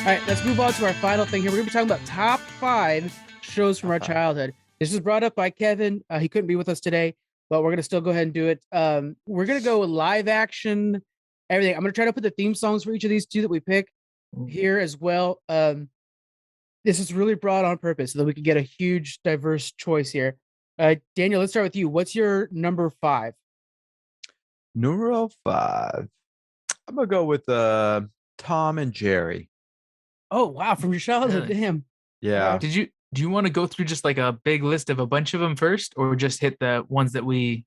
All right, let's move on to our final thing here. We're going to be talking about top 5 shows from our childhood. This was brought up by Kevin. He couldn't be with us today, but we're going to still go ahead and do it. We're going to go live action, everything. I'm going to try to put the theme songs for each of these two that we pick here as well. This is really broad on purpose so that we can get a huge, diverse choice here. Daniel, let's start with you. What's your number 5? Numero 5. I'm going to go with Tom and Jerry. Oh, wow. From your childhood. Really? Damn. Yeah. Okay. Do you want to go through just like a big list of a bunch of them first, or just hit the ones that we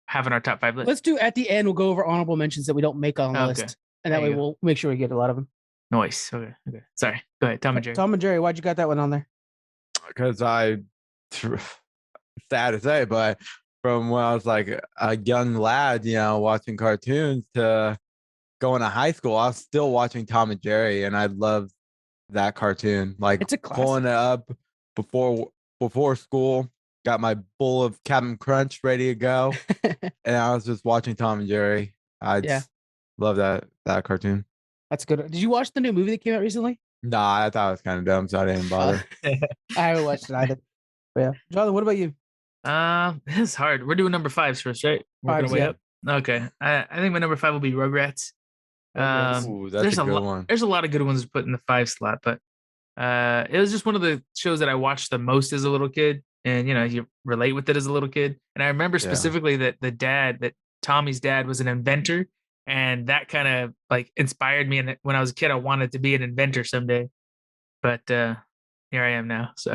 have in our top 5 list? Let's do at the end. We'll go over honorable mentions that we don't make on the Okay. list. And that There way you go. we'll make sure we get a lot of them. Nice. Okay. Sorry. Go ahead. Tom and Jerry. Tom and Jerry, why'd you got that one on there? Because sad to say, but from when I was like a young lad, watching cartoons to going to high school, I was still watching Tom and Jerry, and I loved that cartoon. Like, It's a classic. pulling it up before school, got my bowl of Captain Crunch ready to go, and I was just watching Tom and Jerry. I just love that cartoon. That's good. Did you watch the new movie that came out recently? Nah, I thought it was kind of dumb, so I didn't bother. I haven't watched it either. But yeah. Jonathan, what about you? It's hard. We're doing number 5s first, right? Working our way up. Okay. I think my number 5 will be Rugrats. Ooh, that's there's a good lot, one. There's a lot of good ones to put in the 5 slot, but it was just one of the shows that I watched the most as a little kid, and you relate with it as a little kid. And I remember specifically that Tommy's dad was an inventor, and that kind of like inspired me. And when I was a kid, I wanted to be an inventor someday, but here I am now. So,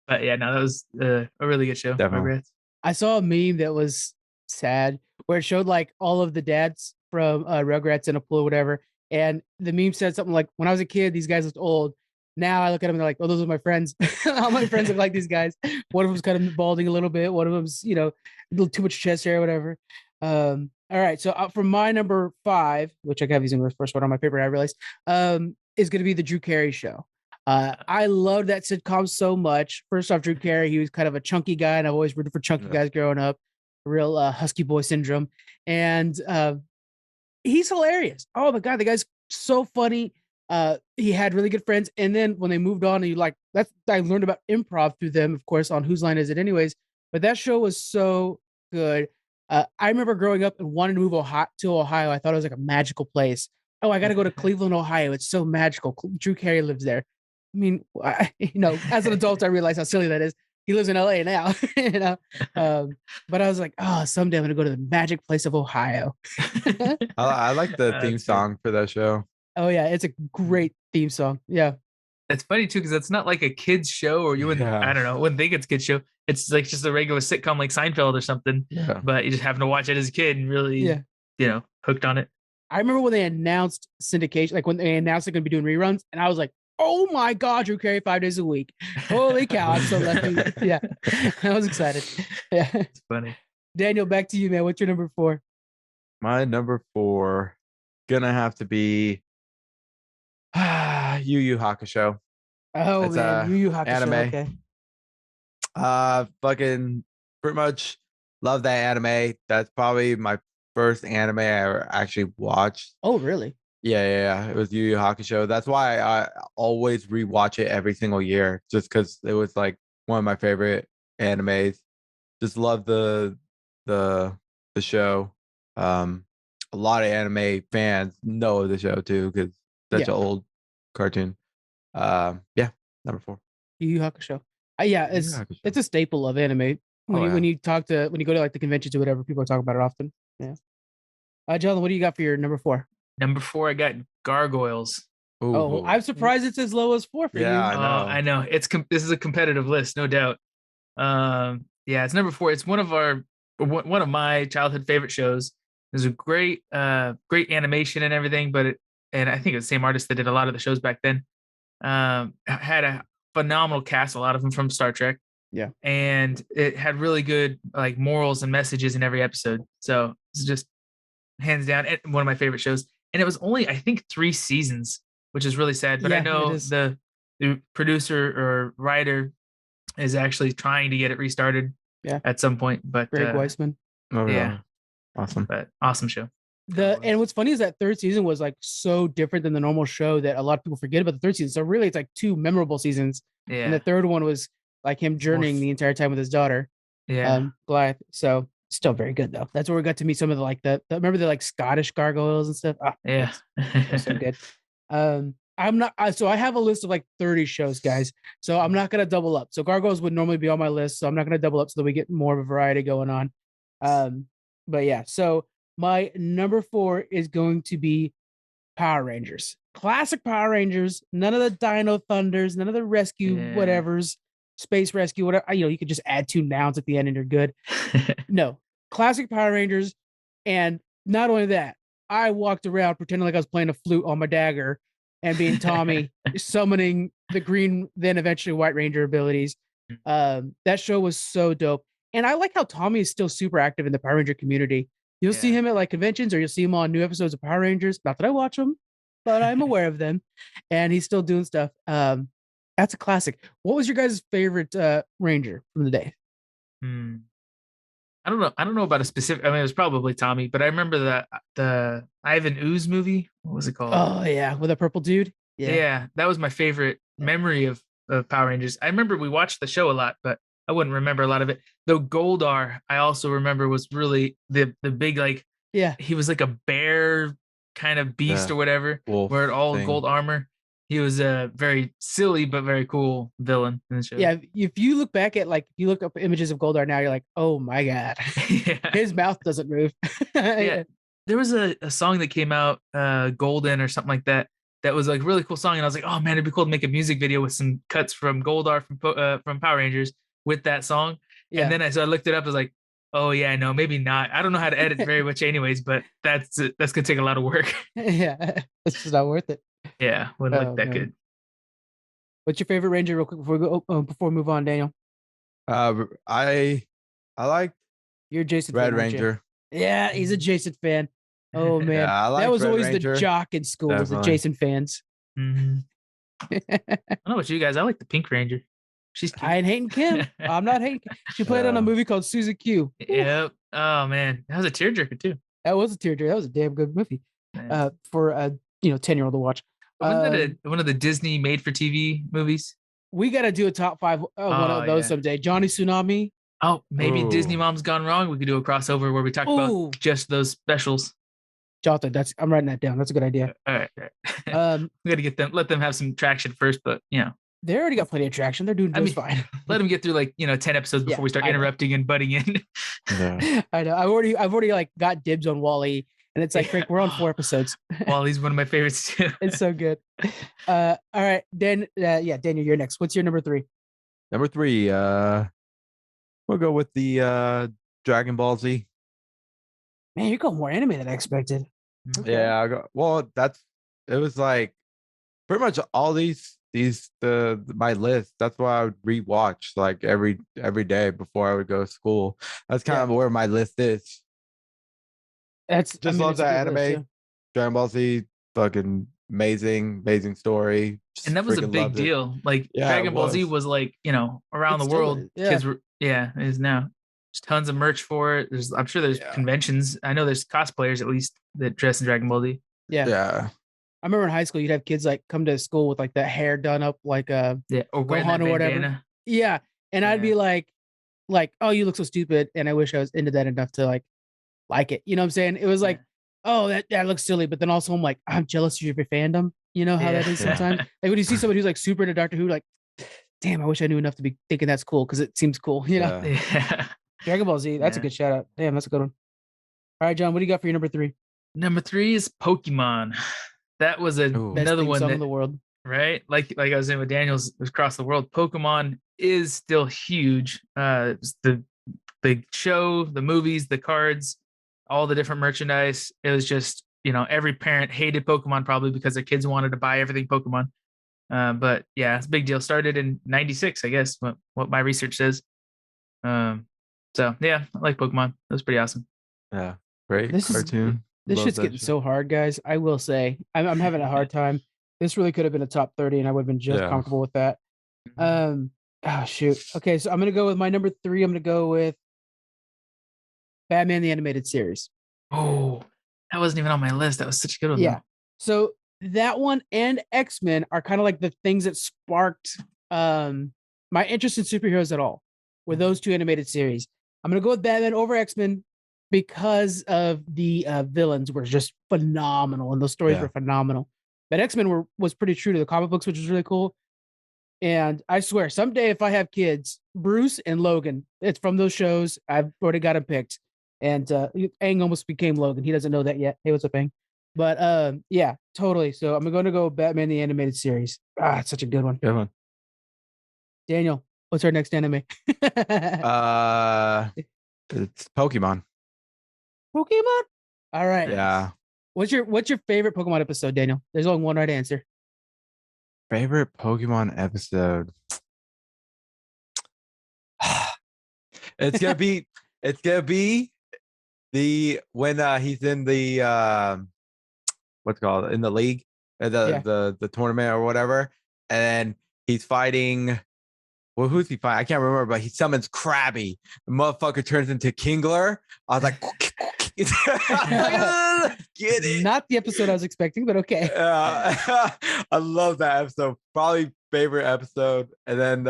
but yeah, no, that was a really good show. Definitely. Rugrats. I saw a meme that was sad where it showed like all of the dads from Rugrats in a pool or whatever. And the meme said something like, when I was a kid, these guys looked old. Now I look at them and they're like, oh, those are my friends. All my friends look like these guys. One of them's kind of balding a little bit. One of them's, a little too much chest hair or whatever. All right. So for my number 5, which I have these in reverse order on my paper, I realized, is going to be the Drew Carey Show. I loved that sitcom so much. First off, Drew Carey, he was kind of a chunky guy, and I've always rooted for chunky guys growing up. Real husky boy syndrome. And he's hilarious. Oh my God, the guy's so funny. He had really good friends. And then when they moved on, I learned about improv through them, of course, on Whose Line Is It Anyways? But that show was so good. I remember growing up and wanting to move to Ohio. I thought it was like a magical place. Oh, I got to go to Cleveland, Ohio. It's so magical. Drew Carey lives there. I mean, as an adult, I realize how silly that is. He lives in LA now, but I was like, oh, someday I'm going to go to the magic place of Ohio. I like the theme song for that show. Oh yeah. It's a great theme song. Yeah. It's funny too, because it's not like a kid's show, or you wouldn't, I don't know, wouldn't think it's a kid's show. It's like just a regular sitcom like Seinfeld or something. Yeah. But you just happen to watch it as a kid and really, hooked on it. I remember when they announced syndication, like when they announced they're going to be doing reruns, and I was like, oh my God, Drew Carey 5 days a week. Holy cow. I'm so lucky. Yeah. I was excited. Yeah. It's funny. Daniel, back to you, man. What's your number 4? My number 4 gonna have to be Yu Yu Hakusho. Oh, It's man. Yu Yu Hakusho. anime. Okay. Fucking pretty much love that anime. That's probably my first anime I ever actually watched. Oh, really? Yeah. It was Yu Yu Hakusho. That's why I always rewatch it every single year, just because it was like one of my favorite animes. Just love the show. A lot of anime fans know the show too, because such an old cartoon. Number 4. Yu Yu Hakusho. Yeah, it's a staple of anime. When you go to like the conventions or whatever, people are talking about it often. Yeah. Jonathan, what do you got for your number 4? Number 4, I got Gargoyles. Oh, I'm surprised it's as low as 4 for you. I know. This is a competitive list, no doubt. It's number 4. It's one of my childhood favorite shows. There's a great animation and everything, and I think it was the same artist that did a lot of the shows back then. Had a phenomenal cast, a lot of them from Star Trek. Yeah. And it had really good like morals and messages in every episode. So it's just hands down one of my favorite shows. And it was only, I think, 3 seasons, which is really sad. But I know the producer or writer is actually trying to get it restarted at some point. But Greg Weisman. Oh, yeah. Awesome. But awesome show. And what's funny is that third season was like so different than the normal show that a lot of people forget about the third season. So really, it's like two memorable seasons, and the third one was like him journeying the entire time with his daughter, Blythe. So still very good though. That's where we got to meet some of the like the remember the like Scottish gargoyles and stuff. It's so good. I'm not so I have a list of like 30 shows, guys. So I'm not gonna double up. So gargoyles would normally be on my list, so I'm not gonna double up so that we get more of a variety going on. But yeah, so my number 4 is going to be Power Rangers. Classic Power Rangers. None of the Dino Thunders, none of the rescue whatevers, Space Rescue, whatever. You could just add 2 nouns at the end and you're good. No, classic Power Rangers. And not only that, I walked around pretending like I was playing a flute on my dagger and being Tommy, summoning the green, then eventually White Ranger abilities. That show was so dope. And I like how Tommy is still super active in the Power Ranger community. You'll see him at like conventions, or you'll see him on new episodes of Power Rangers. Not that I watch them, but I'm aware of them. And he's still doing stuff. That's a classic. What was your guys' favorite Ranger from the day? I don't know. I don't know about a specific. I mean, it was probably Tommy, but I remember the Ivan Ooze movie. What was it called? Oh yeah, with a purple dude. Yeah, that was my favorite memory of Power Rangers. I remember we watched the show a lot, but I wouldn't remember a lot of it. Though Goldar, I also remember was really the big like he was like a bear kind of beast or whatever, wearing all gold armor. He was a very silly but very cool villain in the show. Yeah, if you look back at like if you look up images of Goldar now, you're like, oh my god, his mouth doesn't move. There was a song that came out, Golden or something like that. That was like a really cool song, and I was like, "Oh man, it'd be cool to make a music video with some cuts from Goldar from Power Rangers with that song." And then I looked it up. I was like, "Oh yeah, no, maybe not. I don't know how to edit very much, anyways. But that's gonna take a lot of work." Yeah, it's just not worth it. Yeah, wouldn't look that good. What's your favorite Ranger, real quick before we move on, Daniel? I like you're Jason Red Ranger. Yeah, he's a Jason fan. Oh man, that was Red always Ranger. The jock in school. Definitely. Was the Jason fans. I don't know about you guys. I like the Pink Ranger. She's cute. I ain't hating Kim. I'm not hating. She played on a movie called Susan Q. Yep. Oh man, that was a tearjerker too. That was a tearjerker. That was a damn good movie. For a 10-year-old to watch. Wasn't that one of the Disney made-for-TV movies? We got to do a top 5 one of those someday. Johnny Tsunami. Oh, maybe Disney Mom's Gone Wrong. We could do a crossover where we talk about just those specials. Jonathan, I'm writing that down. That's a good idea. All right. We got to let them have some traction first, but they already got plenty of traction. They're doing just fine. Let them get through 10 episodes before we start interrupting and butting in. I know. I've already like got dibs on Wall-E, and it's like, Frank, we're on 4 episodes. Wall-E's one of my favorites too. It's so good. All right, Dan. Daniel, you're next. What's your number 3? Number 3. We'll go with the Dragon Ball Z. Man, you're going more anime than I expected. Okay. Yeah, it was like pretty much all my list. That's why I would rewatch like every day before I would go to school. That's kind of where my list is. Love that anime. List, Dragon Ball Z, fucking amazing story. And that was a big deal. Like Dragon Ball Z was like, around the world. Kids were, it is now. There's tons of merch for it. I'm sure there's conventions. I know there's cosplayers at least that dress in Dragon Ball Z. Yeah. I remember in high school you'd have kids like come to school with like that hair done up like or Gohan or whatever. Bandana. Yeah. And I'd be like, oh, you look so stupid. And I wish I was into that enough to like it. You know what I'm saying? It was like, oh, that looks silly. But then also I'm like, I'm jealous of your fandom. You know how that is sometimes? Like when you see somebody who's like super into Doctor Who, like, damn, I wish I knew enough to be thinking that's cool because it seems cool, Yeah. Dragon Ball Z, that's a good shout out. Damn, that's a good one. All right, John, what do you got for your number 3? Number 3 is Pokemon. That was another one in the world, right? Like I was saying with Daniel's across the world. Pokemon is still huge. The show, the movies, the cards, all the different merchandise. It was just every parent hated Pokemon probably because their kids wanted to buy everything Pokemon. But yeah, it's a big deal. Started in '96, I guess. What my research says. So yeah, I like Pokemon. That was pretty awesome. Yeah, great cartoon. This shit's getting so hard, guys. I will say, I'm having a hard time. This really could have been a top 30, and I would have been just comfortable with that. Oh shoot. Okay, so I'm gonna go with my number 3. I'm gonna go with Batman the Animated Series. Oh, That wasn't even on my list. That was such a good one. Yeah. So that one and X-Men are kind of like the things that sparked my interest in superheroes at all. Were those two animated series? I'm gonna go with Batman over X-Men because of the villains were just phenomenal and those stories were phenomenal. But X-Men was pretty true to the comic books, which was really cool. And I swear, someday if I have kids, Bruce and Logan, it's from those shows. I've already got him picked. And Aang almost became Logan. He doesn't know that yet. Hey, what's up, Aang? But yeah, totally. So I'm going to go Batman the Animated Series. Ah, it's such a good one. Good one. Daniel, what's our next anime? It's Pokemon. Pokemon? All right. Yeah. What's your favorite Pokemon episode, Daniel? There's only one right answer. Favorite Pokemon episode. It's gonna be the when he's in the what's it called in the league, the tournament or whatever, and he's fighting. Well, who's he fighting? I can't remember, but he summons Krabby. The motherfucker turns into Kingler. I was like, get it. Not the episode I was expecting, but okay. I love that episode. Probably favorite episode. And then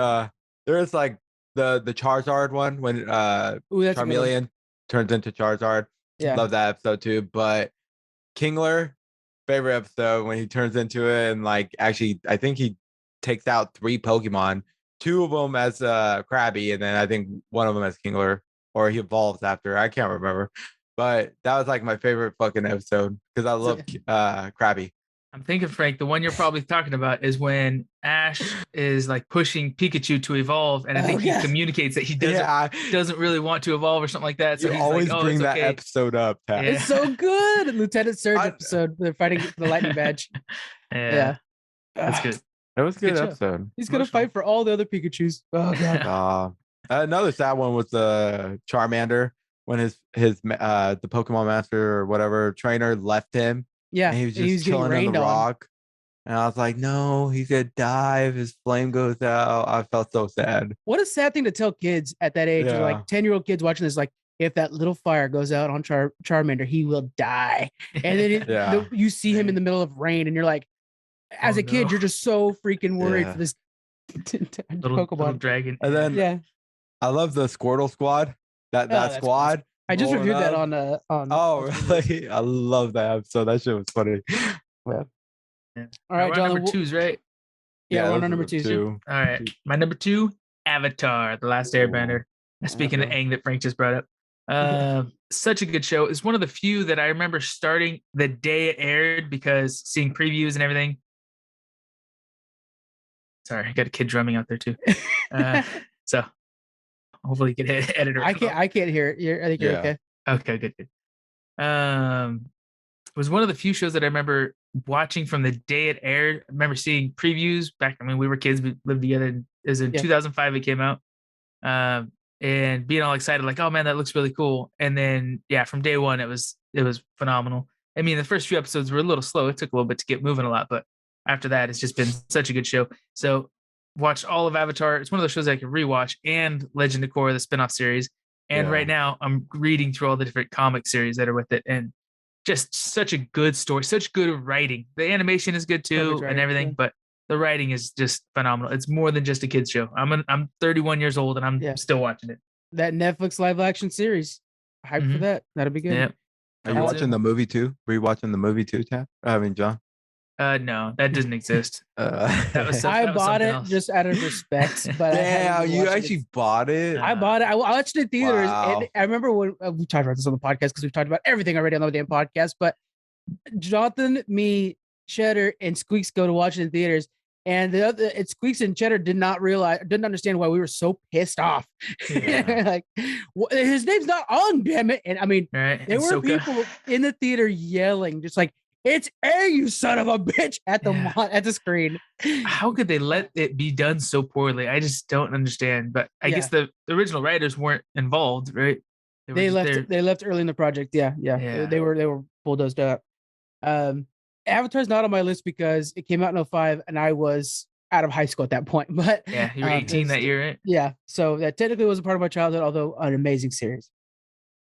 there's like the Charizard one when Charmeleon turns into Charizard. Yeah. Love that episode too. But Kingler, favorite episode when he turns into it and like actually I think he takes out 3 Pokemon. 2 of them as Krabby, and then I think one of them as Kingler, or he evolves after. I can't remember, but that was like my favorite fucking episode because I love Krabby. I'm thinking, Frank, the one you're probably talking about is when Ash is like pushing Pikachu to evolve, and I think he communicates that he doesn't really want to evolve or something like that. So you he's always like, bring that episode up, Pat. Yeah. It's so good. Lieutenant Surge episode. They're fighting for the lightning badge. Yeah. That's good. That was a good episode. He's gonna fight for all the other Pikachus. Oh god. Another sad one was the Charmander when his the Pokemon Master or whatever trainer left him. Yeah, and he was just chilling on the rock. And I was like, no, he's gonna die if his flame goes out. I felt so sad. What a sad thing to tell kids at that age. Yeah. Like 10-year-old kids watching this, like, if that little fire goes out on Charmander, he will die. And then you see him in the middle of rain, and you're like, as a kid, you're just so freaking worried for this little dragon. And then I love the Squirtle squad. That squad. Awesome. I just reviewed that on Oh, really? I love that episode. That shit was funny. Yeah. All right, John. Number 2's right. Yeah, we're on number 2. All right, my number 2, Avatar: The Last Airbender. Speaking of Aang that Frank just brought up, such a good show. It's one of the few that I remember starting the day it aired because seeing previews and everything. Sorry, I got a kid drumming out there too. So hopefully you can edit it. I can't hear it. I think you're okay. Okay, good. It was one of the few shows that I remember watching from the day it aired. I remember seeing previews back. I mean, we were kids, we lived together. It was in 2005 it came out. And being all excited, like, oh man, that looks really cool. And then from day one, it was phenomenal. I mean, the first few episodes were a little slow. It took a little bit to get moving a lot, but after that, it's just been such a good show. So watched all of Avatar. It's one of those shows I can rewatch, and Legend of Korra, the spinoff series. And right now I'm reading through all the different comic series that are with it, and just such a good story, such good writing. The animation is good too and everything, but the writing is just phenomenal. It's more than just a kid's show. I'm 31 years old and I'm still watching it. That Netflix live action series. Hype for that. That'll be good. Yeah. Are you watching the movie too? Were you watching the movie too, Tab? I mean, John? No, that doesn't exist. I bought it just out of respect. But damn, you actually bought it? I bought it. I watched it in theaters. Wow. And I remember when we talked about this on the podcast because we've talked about everything already on the damn podcast. But Jonathan, me, Cheddar, and Squeaks go to watch it in theaters. And Squeaks and Cheddar didn't understand why we were so pissed off. Like, his name's not on, damn it. And I mean, there were people in the theater yelling, just like, it's A, you son of a bitch, at the screen. How could they let it be done so poorly? I just don't understand. But I guess the original writers weren't involved, right? They left early in the project. Yeah. They were bulldozed up. Avatar's not on my list because it came out in 2005 and I was out of high school at that point. But you were 18 that year, right? Yeah. So that technically was a part of my childhood, although an amazing series.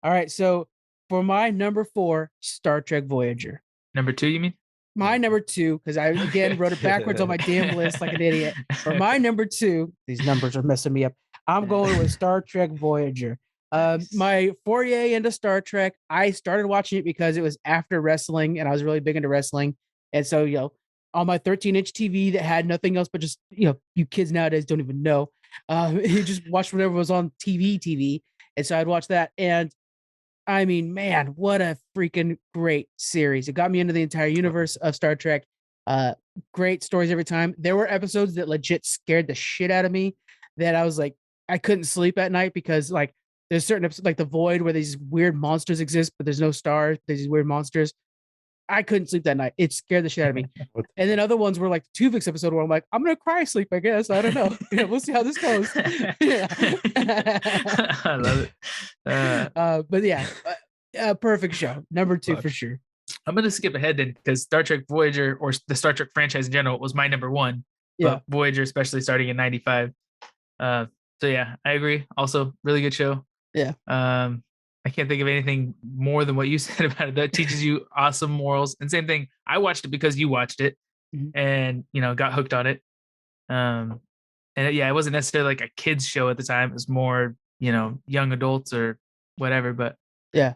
All right. So For my number 4, Star Trek Voyager. Number 2, you mean? My number 2, because I again wrote it backwards on my damn list like an idiot. For my number 2, these numbers are messing me up. I'm going with Star Trek Voyager. Nice. My foray into Star Trek, I started watching it because it was after wrestling, and I was really big into wrestling. And so, on my 13-inch TV that had nothing else but just, you kids nowadays don't even know. You just watched whatever was on TV. And so I'd watch that. And I mean, man, what a freaking great series. It got me into the entire universe of Star Trek. Great stories every time. There were episodes that legit scared the shit out of me that I was like, I couldn't sleep at night because like there's certain episodes like The Void where these weird monsters exist, but there's no stars. There's these weird monsters. I couldn't sleep that night. It scared the shit out of me. And then other ones were like the Tuvix episode where I'm like, I'm gonna cry sleep, I guess. I don't know. We'll see how this goes. I love it. But yeah, perfect show. Number 2 for sure. I'm gonna skip ahead then because Star Trek Voyager or the Star Trek franchise in general was my number 1. Yeah, but Voyager especially starting in '95. So yeah, I agree. Also, really good show. Yeah. I can't think of anything more than what you said about it. That teaches you awesome morals. And same thing, I watched it because you watched it, and got hooked on it. And yeah, it wasn't necessarily like a kids show at the time. It was more young adults or whatever. But yeah,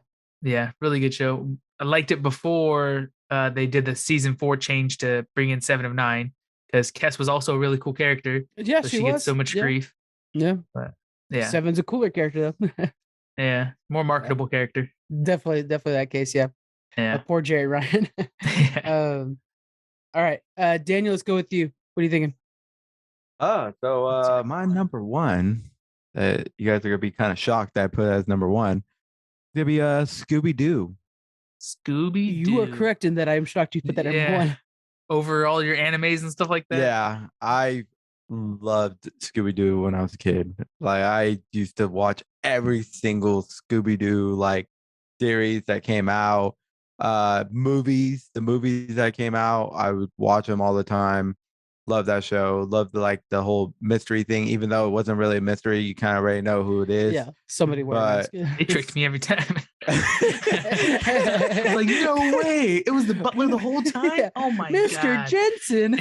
really good show. I liked it before they did the season 4 change to bring in 7 of 9 because Kess was also a really cool character. Yeah, so she gets so much grief. Yeah, but yeah, 7's a cooler character though. Yeah, more marketable character. Definitely that case. Yeah. Poor Jerry Ryan. All right, Daniel, let's go with you. What are you thinking? So my number 1, you guys are gonna be kind of shocked that I put it as number 1. It's gonna be Scooby-Doo. Scooby-Doo. You are correct in that I am shocked you put that number 1. Over all your animes and stuff like that. Yeah, I loved Scooby-Doo when I was a kid. Like I used to watch every single Scooby-Doo like series that came out. The movies that came out, I would watch them all the time. Love that show. Love the whole mystery thing, even though it wasn't really a mystery. You kind of already know who it is. Yeah, somebody wearing They tricked me every time. Like, no way. It was the butler the whole time. Yeah. Oh my Mr. God. Jensen.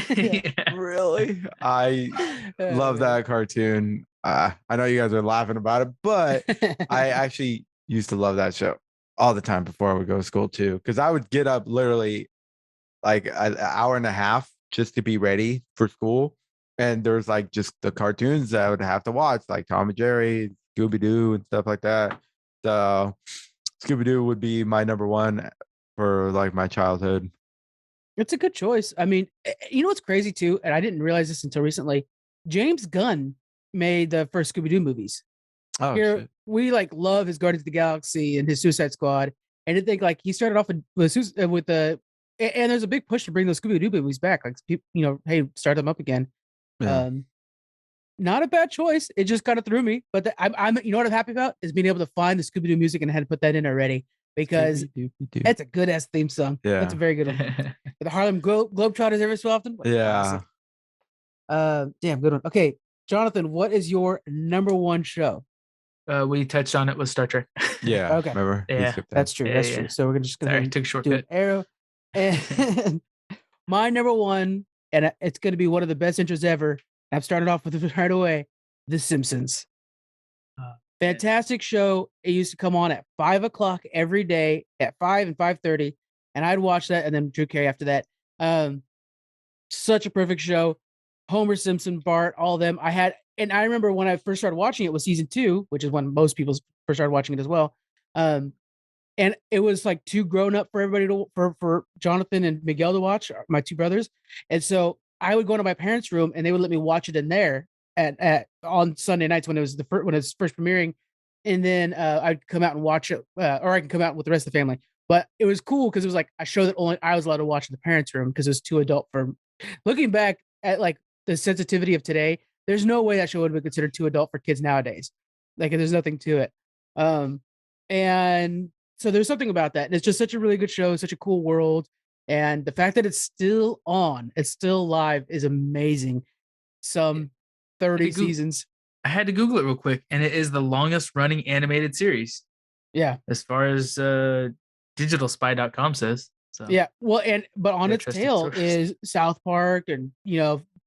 Really? I love that cartoon. I know you guys are laughing about it, but I actually used to love that show all the time before I would go to school too. Because I would get up literally like an hour and a half just to be ready for school. And there's like just the cartoons that I would have to watch, like Tom and Jerry, Scooby-Doo, and stuff like that. So Scooby-Doo would be my number 1 for like my childhood. It's a good choice. I mean, you know what's crazy too, and I didn't realize this until recently. James Gunn made the first Scooby-Doo movies. Oh, Here shit. we like love his Guardians of the Galaxy and his Suicide Squad, and I think like he started off with the and there's a big push to bring those Scooby-Doo movies back. Like people, hey, start them up again. Yeah. Not a bad choice. It just kind of threw me, but I'm you know what I'm happy about is being able to find the Scooby-Doo music and I had to put that in already because that's a good ass theme song. Yeah. That's a very good one. The Harlem Globetrotters every so often. Yeah. Damn good one. Okay, Jonathan, what is your number 1 show? We touched on it with Star Trek. Yeah. Okay. Remember? Yeah. That's true. That's true. So we're gonna just go ahead and took a do shortcut. an arrow. And my number 1, and it's going to be one of the best intros ever. I've started off with it right away. The Simpsons. Fantastic show. It used to come on at 5:00 every day at 5 and 5:30, and I'd watch that, and then Drew Carey after that. Such a perfect show. Homer Simpson, Bart, all of them. I remember when I first started watching it was season 2, which is when most people first started watching it as well. And it was like too grown up for everybody for Jonathan and Miguel to watch, my 2 brothers. And so I would go into my parents' room and they would let me watch it in there on Sunday nights when it was when it was first premiering. And then I'd come out and watch it, or I can come out with the rest of the family. But it was cool because it was like a show that only I was allowed to watch in the parents' room because it was too adult for. Looking back at like the sensitivity of today, there's no way that show would be considered too adult for kids nowadays. Like there's nothing to it. And so there's something about that. And it's just such a really good show, such a cool world. And the fact that it's still on, it's still live is amazing. Some 30 seasons. I had to Google it real quick, and it is the longest running animated series. Yeah. as far as digitalspy.com says. So Yeah. Well, but on they're its trusted tail source. is South Park and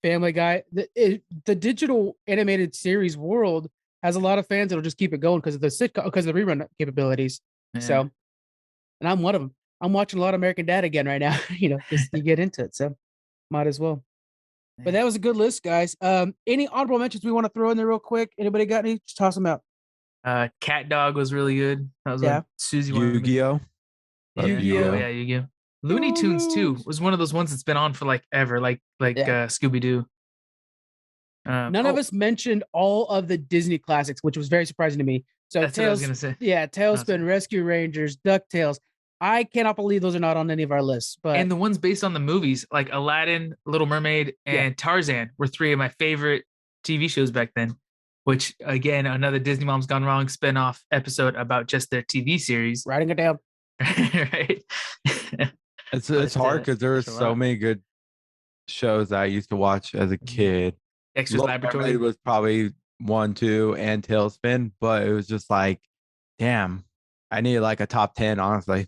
Family Guy. The digital animated series world has a lot of fans that'll just keep it going because of the sitcom, because of the rerun capabilities. Yeah. So, and I'm one of them. I'm watching a lot of American Dad again right now. Just you get into it, so might as well. But that was a good list, guys. Any honorable mentions we want to throw in there real quick? Anybody got any? Just toss them out. Cat Dog was really good. That was Yeah. what Susie wanted me to. Yu-Gi-Oh. Yeah. Love Oh Yu-Gi-Oh. yeah, Yu-Gi-Oh. Looney Tunes too was one of those ones that's been on for like ever, like Yeah. Scooby Doo. None of us mentioned all of the Disney classics, which was very surprising to me. So That's what I was gonna say. Yeah, Tailspin, Rescue Rangers, DuckTales. I cannot believe those are not on any of our lists. But And the ones based on the movies, like Aladdin, Little Mermaid, and Tarzan, were three of my favorite TV shows back then. Which again, another Disney Mom's Gone Wrong spinoff episode about just their TV series. Writing it down. Right. It's hard because there were so many good shows that I used to watch as a kid. Dexter's Laboratory was probably 1, 2, and Tailspin, but it was just like, damn, I needed like a top 10, honestly.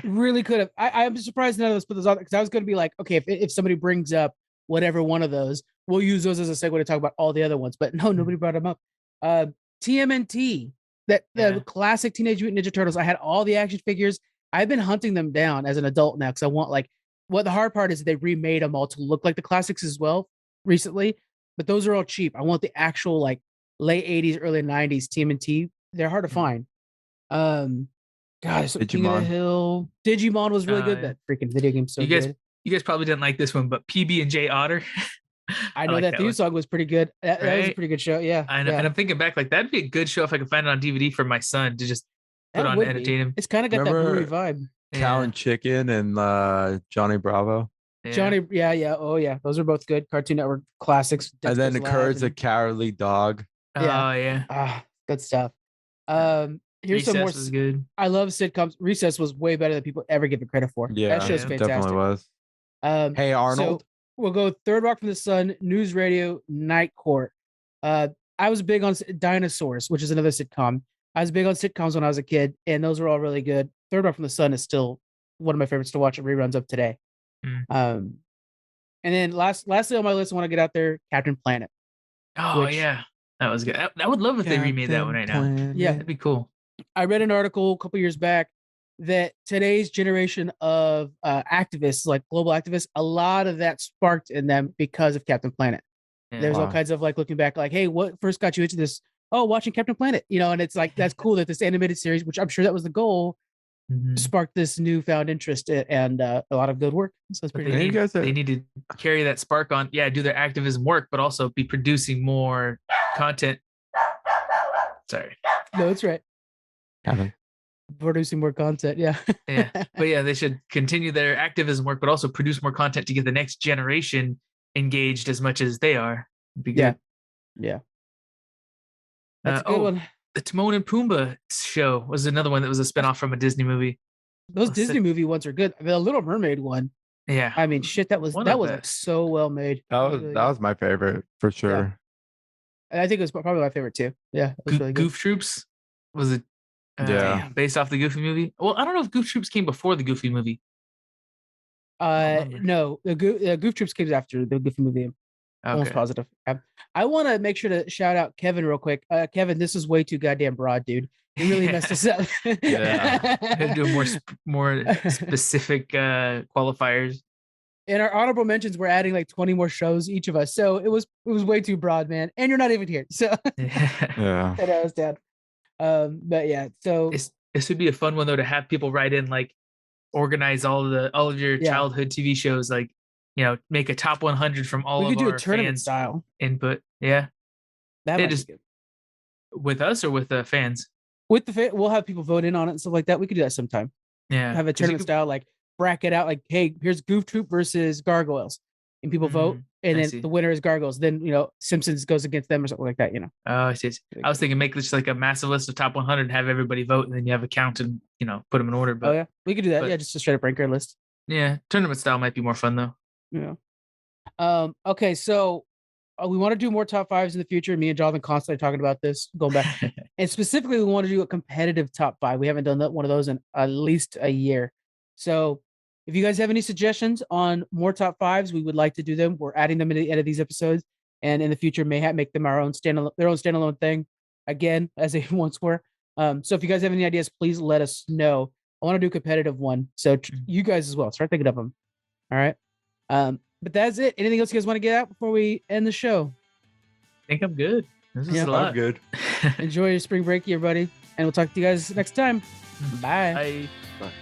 Really could have. I'm surprised none of us put those on because I was going to be like, okay, if somebody brings up whatever one of those, we'll use those as a segue to talk about all the other ones. But no, nobody brought them up. TMNT, the classic Teenage Mutant Ninja Turtles. I had all the action figures. I've been hunting them down as an adult now because I want what the hard part is they remade them all to look like the classics as well recently, but those are all cheap. I want the actual late 80s, early 90s TMNT. They're hard to find. So King of the Hill, Digimon was really good. That freaking video game so good. You guys probably didn't like this one, but PB&J Otter. I know that theme song was pretty good. That was a pretty good show. Yeah, I know. Yeah. And I'm thinking back, like that'd be a good show if I could find it on DVD for my son to just put on and entertain him. It's kind of got that Blu-ray vibe. Cow and Chicken and Johnny Bravo. Johnny, oh yeah, those are both good Cartoon Network classics. And then the Courage the Cowardly Dog. Good stuff. Here's some more. Was good. I love sitcoms. Recess was way better than people ever give it credit for. Yeah, that show's fantastic. Definitely was. Hey Arnold. So we'll go Third Rock from the Sun, News Radio, Night Court. I was big on Dinosaurs, which is another sitcom. I was big on sitcoms when I was a kid, and those are all really good. Third Rock from the Sun is still one of my favorites to watch at reruns of today. And then lastly on my list, I want to get out there, Captain Planet. Oh yeah, that was good. I would love if they remade that one right now. Yeah, that'd be cool. I read an article a couple years back that today's generation of activists, like global activists, a lot of that sparked in them because of Captain Planet. Yeah. There's all kinds of looking back, hey, what first got you into this? Oh, watching Captain Planet, and it's that's cool that this animated series, which I'm sure that was the goal, sparked this newfound interest and a lot of good work. So it's pretty. They need to carry that spark on, do their activism work, but also be producing more content. Sorry. No, it's right. Producing more content, but they should continue their activism work, but also produce more content to get the next generation engaged as much as they are. It'd be good. Yeah. That's a good one. The Timon and Pumbaa show was another one that was a spinoff from a Disney movie. Those Disney movie ones are good. The Little Mermaid one. Yeah. I mean, shit, that was so well made. That was my favorite for sure. Yeah. And I think it was probably my favorite too. Yeah. It was really good. Goof Troops was it? Based off the Goofy movie. Well, I don't know if Goof Troops came before the Goofy movie. No, the Goof Troops came after the Goofy movie. Almost positive. I want to make sure to shout out Kevin real quick. Kevin, this is way too goddamn broad, dude. You really messed us up. Do more specific qualifiers. In our honorable mentions, we're adding 20 more shows each of us. So it was way too broad, man. And you're not even here. So yeah. And I was dead. But yeah, so this would be a fun one though to have people write in, organize all of your childhood TV shows, make a top 100 from all of our fans style input. Yeah, that might be good. With us or with the fans. With the we'll have people vote in on it and stuff like that. We could do that sometime. Yeah, have a tournament style, bracket out, hey, here's Goof Troop versus Gargoyles, and people vote, and then the winner is Gargoyles. Then Simpsons goes against them or something like that. Oh, I see. I was thinking make this a massive list of top 100 and have everybody vote, and then you have a count and put them in order. But we could do that. Just a straight up ranker list. Yeah, tournament style might be more fun though. Yeah. Okay, so we want to do more top fives in the future. Me and Jonathan constantly talking about this, going back. And specifically, we want to do a competitive top 5. We haven't done one of those in at least a year. So if you guys have any suggestions on more top 5s, we would like to do them. We're adding them at the end of these episodes, and in the future may make them their own standalone thing again, as they once were. So if you guys have any ideas, please let us know. I want to do a competitive one. So you guys as well, start thinking of them. All right. But that's it. Anything else you guys want to get out before we end the show? I think I'm good. This is a lot. I'm good. Enjoy your spring break, everybody. And we'll talk to you guys next time. Bye. Bye. Bye.